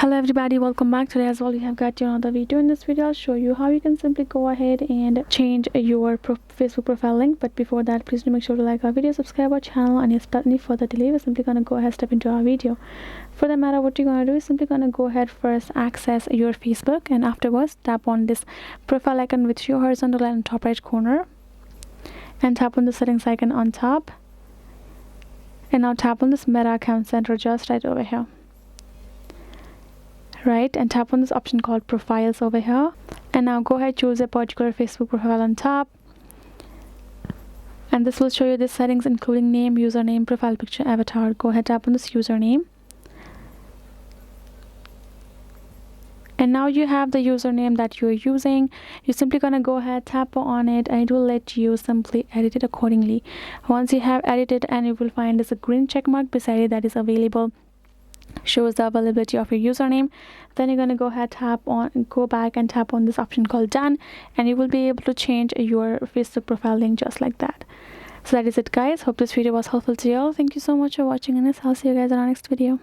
Hello everybody, welcome back. Today as well we have got you another video. In this video I'll show you how you can simply go ahead and change your Facebook profile link. But before that, please do make sure to like our video, subscribe our channel, and without any further delay we're simply gonna go ahead step into our video. For the matter, what you're gonna do is simply gonna go ahead first access your Facebook, and afterwards tap on this profile icon with your horizontal line in top right corner, and tap on the settings icon on top, and now tap on this Meta Account Center just right over here, right, and tap on this option called profiles over here, and now go ahead, choose a particular Facebook profile on top, and this will show you the settings including name, username, profile picture, avatar. Go ahead, tap on this username, and now you have the username that you're using. You're simply gonna go ahead, tap on it, and it will let you simply edit it accordingly. Once you have edited, and you will find there's a green check mark beside it that is available, shows the availability of your username. Then you're going to go ahead, go back and tap on this option called done, and you will be able to change your Facebook profile link just like that. So that is it, guys. Hope this video was helpful to you all. Thank you so much for watching, and I'll see you guys in our next video.